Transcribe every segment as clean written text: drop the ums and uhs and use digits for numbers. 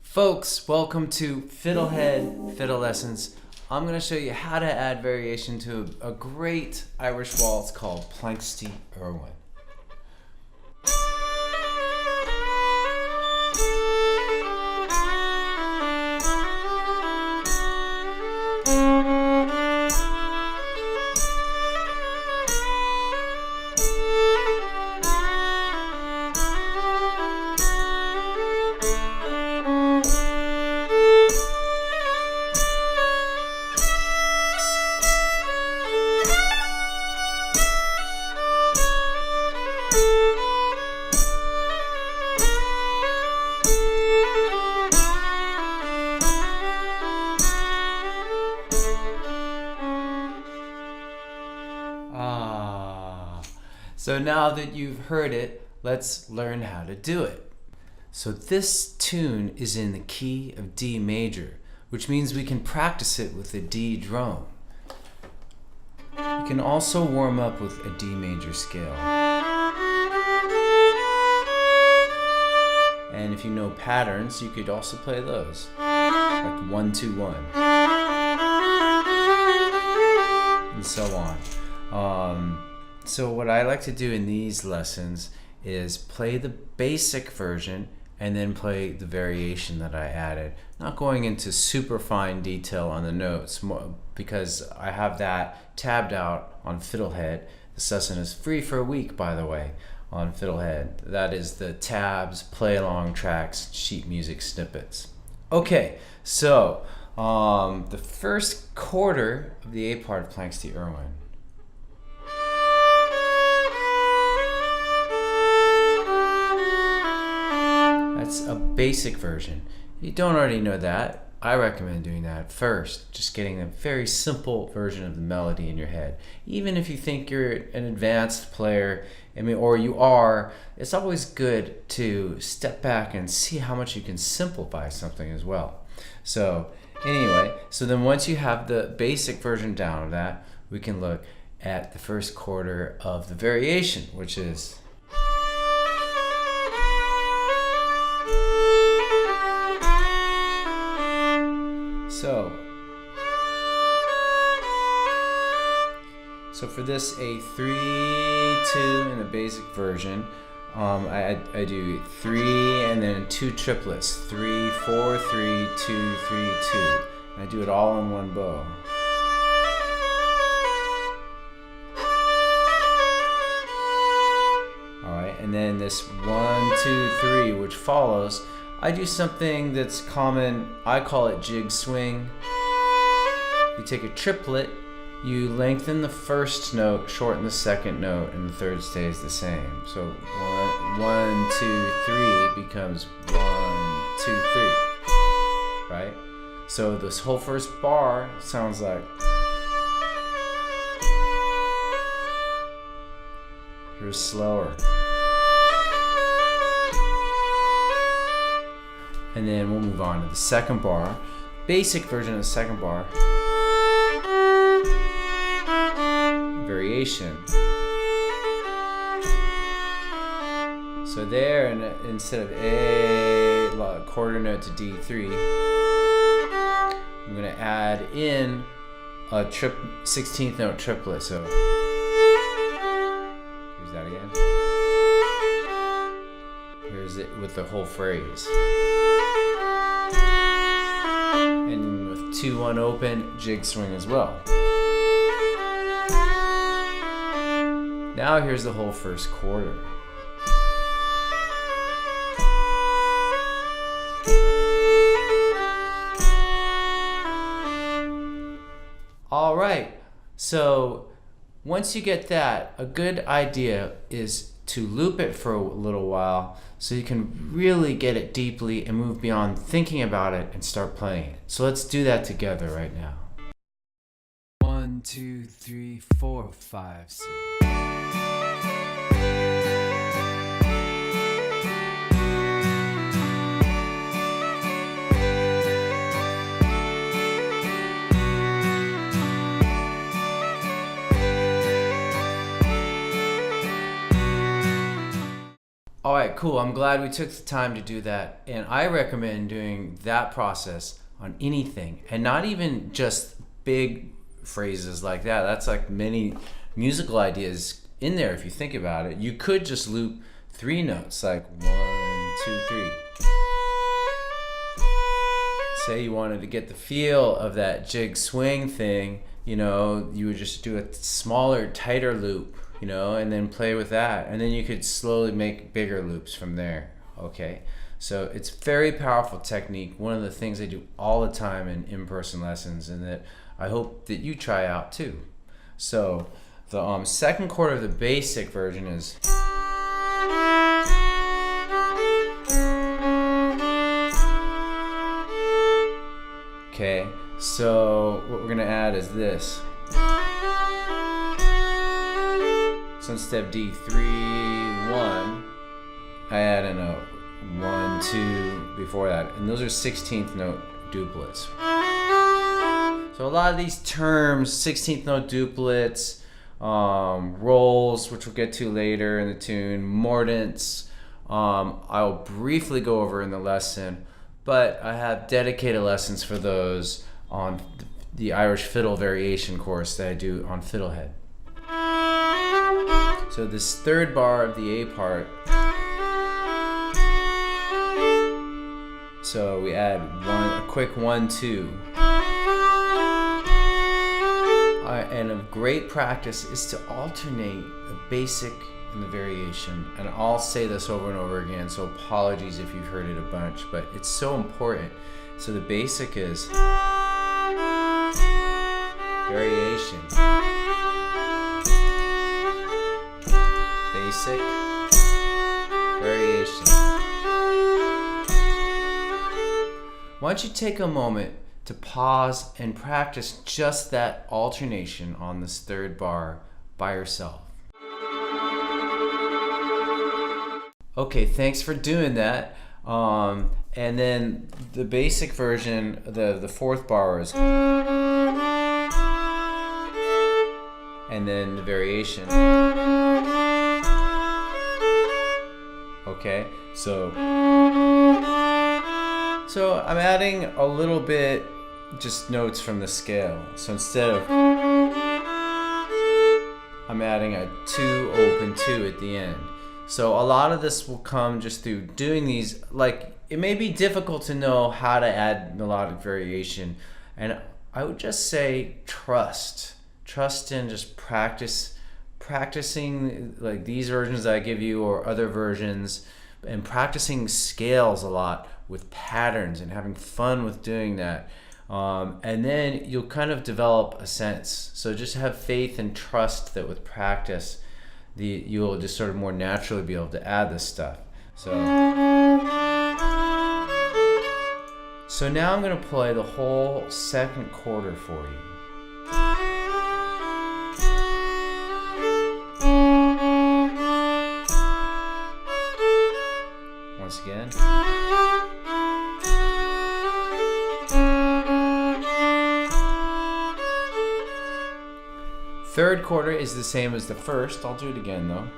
Folks, welcome to FiddleHed Fiddle Lessons. I'm going to show you how to add variation to a great Irish waltz called Planxty Irwin. So now that you've heard it, let's learn how to do it. So this tune is in the key of D major, which means we can practice it with a D drone. You can also warm up with a D major scale. And if you know patterns, you could also play those, like 1-2-1, and so on. So what I like to do in these lessons is play the basic version and then play the variation that I added. Not going into super fine detail on the notes because I have that tabbed out on FiddleHed. This lesson is free for a week, by the way, on FiddleHed. That is the tabs, play along tracks, sheet music snippets. Okay, so the first quarter of the A part of Planxty Irwin. That's a basic version. If you don't already know that, I recommend doing that first, just getting a very simple version of the melody in your head. Even if you think you're an advanced player, or you are, it's always good to step back and see how much you can simplify something as well. So anyway, so then once you have the basic version down of that, we can look at the first quarter of the variation, which is So for this a 3-2 in the basic version, I do 3 and then 2 triplets, 3, 4, 3, 2, 3, 2. And I do it all in one bow. Alright, and then this 1, 2, 3, which follows, I do something that's common, I call it jig swing. You take a triplet, you lengthen the first note, shorten the second note, and the third stays the same. So 1, 2, 3 becomes 1, 2, 3, right? So this whole first bar sounds like, here's slower. And then we'll move on to the second bar, basic version of the second bar. Variation. So there, and instead of A quarter note to D3, I'm going to add in a 16th note triplet. So here's that again. Here's it with the whole phrase. And with 2-1 open, jig swing as well. Now here's the whole first quarter. All right, so once you get that, a good idea is to loop it for a little while so you can really get it deeply and move beyond thinking about it and start playing it. So let's do that together right now. 1, 2, 3, 4, 5, 6. All right, cool. I'm glad we took the time to do that. And I recommend doing that process on anything, and not even just big phrases like that. That's like many musical ideas in there if you think about it. You could just loop 3 notes, like 1, 2, 3. Say you wanted to get the feel of that jig swing thing, you know, you would just do a smaller, tighter loop, you know, and then play with that. And then you could slowly make bigger loops from there, okay? So it's very powerful technique. One of the things I do all the time in in-person lessons, and that I hope that you try out too. So the second chord of the basic version is, okay, so what we're gonna add is this. So instead of D, 3, 1, I add a note, 1, 2 before that, and those are 16th note duplets. So a lot of these terms, 16th note duplets, rolls, which we'll get to later in the tune, mordents, I'll briefly go over in the lesson, but I have dedicated lessons for those on the Irish fiddle variation course that I do on FiddleHed. So this third bar of the A part, so we add a quick 1, 2. And a great practice is to alternate the basic and the variation. And I'll say this over and over again, so apologies if you've heard it a bunch, but it's so important. So the basic is variation, basic, variation. Why don't you take a moment to pause and practice just that alternation on this third bar by yourself. Okay, thanks for doing that. And then the basic version, the fourth bar is, and then the variation. Okay, so I'm adding a little bit just notes from the scale. So instead of, I'm adding a 2 open 2 at the end. So a lot of this will come just through doing these. Like, it may be difficult to know how to add melodic variation, and I would just say trust in just practicing like these versions that I give you or other versions, and practicing scales a lot with patterns and having fun with doing that. And then you'll kind of develop a sense. So just have faith and trust that with practice, you'll just sort of more naturally be able to add this stuff. So now I'm going to play the whole second quarter for you. Once again. Third quarter is the same as the first. I'll do it again though.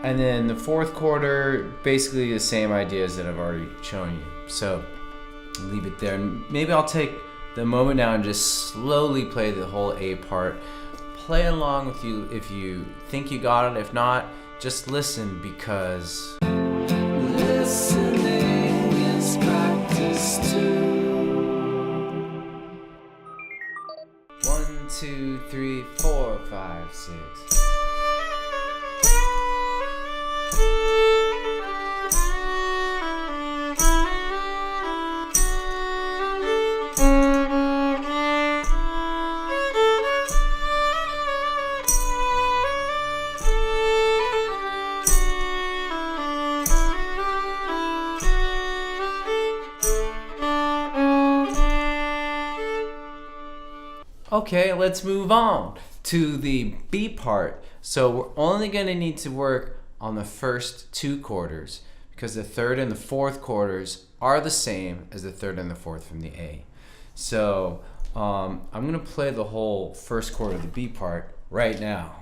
And then the fourth quarter, basically the same ideas that I've already shown you. So leave it there. Maybe I'll take the moment now and just slowly play the whole A part. Play along with you if you think you got it. If not, just listen, because listening is practice too. 1, 2, 3, 4, 5, 6. Okay, let's move on to the B part. So we're only going to need to work on the first 2 quarters, because the third and the fourth quarters are the same as the third and the fourth from the A. So I'm gonna play the whole first chord of the B part right now.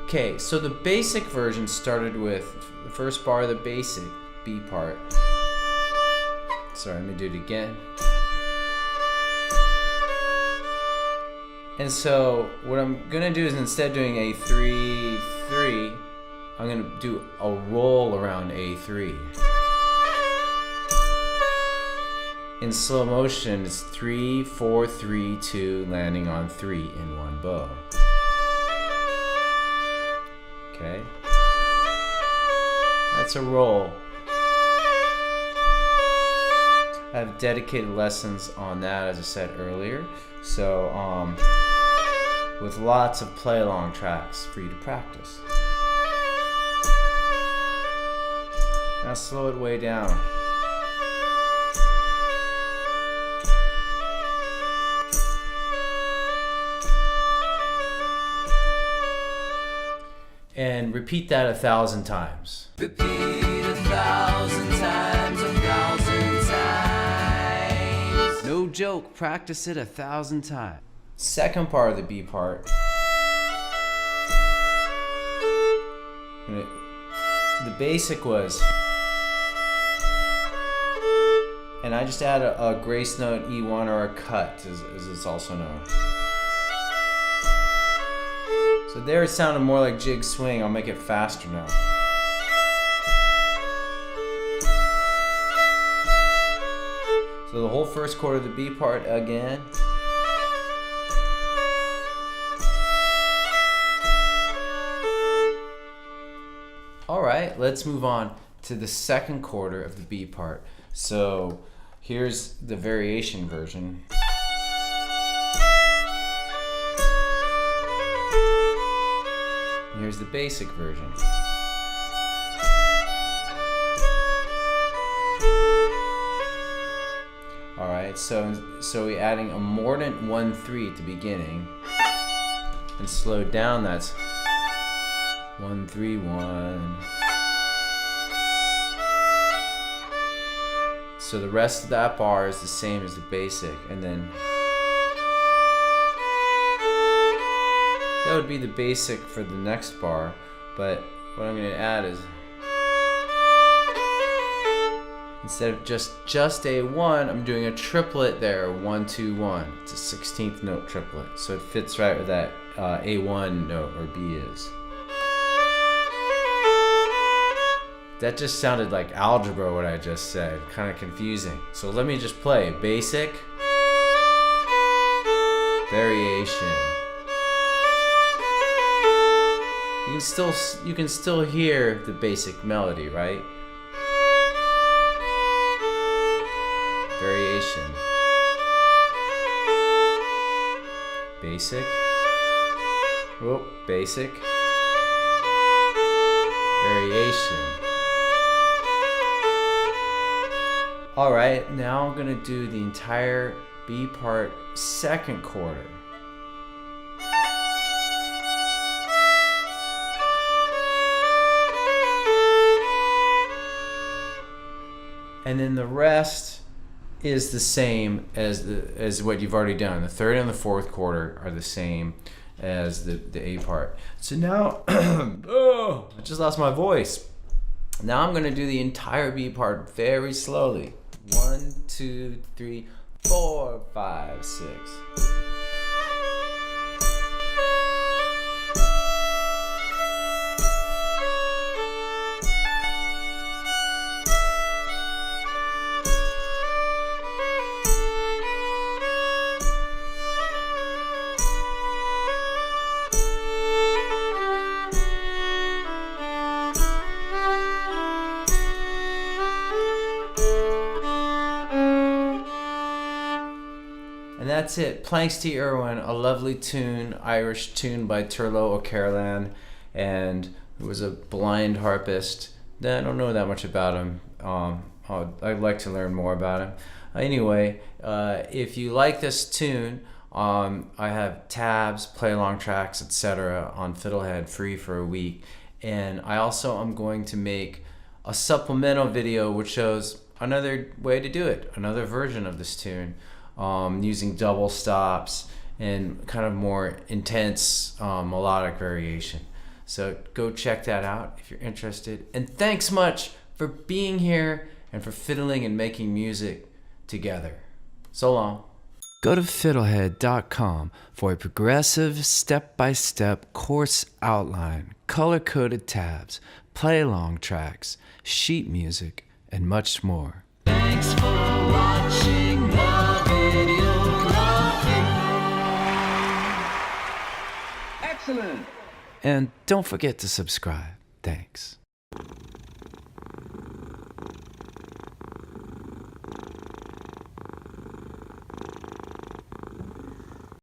Okay, so the basic version started with the first bar of the basic B part. Sorry, let me do it again. And so what I'm gonna do is, instead of doing A3, 3, I'm gonna do a roll around A3. In slow motion, it's 3, 4, 3, 2, landing on 3 in one bow. Okay? That's a roll. I have dedicated lessons on that, as I said earlier. So, with lots of play-along tracks for you to practice. Now slow it way down. And repeat that 1,000 times. Repeat 1,000 times, 1,000 times. No joke, practice it 1,000 times. Second part of the B part. The basic was, and I just add a grace note E1, or a cut, as it's also known. So there it sounded more like jig swing. I'll make it faster now. So the whole first chord of the B part again. Alright, let's move on to the second quarter of the B part. So here's the variation version. Here's the basic version. Alright, so we're adding a mordant 1-3 at the beginning, and slowed down, that's 1-3-1. So the rest of that bar is the same as the basic, and then that would be the basic for the next bar, but what I'm going to add is, instead of just A1, I'm doing a triplet there, 1-2-1. It's a 16th note triplet, so it fits right where that A1 note or B is. That just sounded like algebra, what I just said, kind of confusing. So let me just play basic, variation. You can still hear the basic melody, right? Variation. Basic. Whoop, basic. Variation. Alright, now I'm going to do the entire B part second quarter. And then the rest is the same as what you've already done. The third and the fourth quarter are the same as the A part. So now, oh, I just lost my voice. Now I'm going to do the entire B part very slowly. 1, 2, 3, 4, 5, 6. And that's it. Planxty Irwin, a lovely tune, Irish tune by Turlough O'Carolan, and he was a blind harpist. I don't know that much about him. I'd like to learn more about him. Anyway, if you like this tune, I have tabs, play-along tracks, etc. on FiddleHed free for a week. And I also am going to make a supplemental video which shows another way to do it, another version of this tune, using double stops and kind of more intense melodic variation. So go check that out if you're interested. And thanks much for being here and for fiddling and making music together. So long. Go to FiddleHed.com for a progressive, step-by-step course outline, color-coded tabs, play-along tracks, sheet music, and much more. Thanks for watching the video. Excellent! And don't forget to subscribe. Thanks.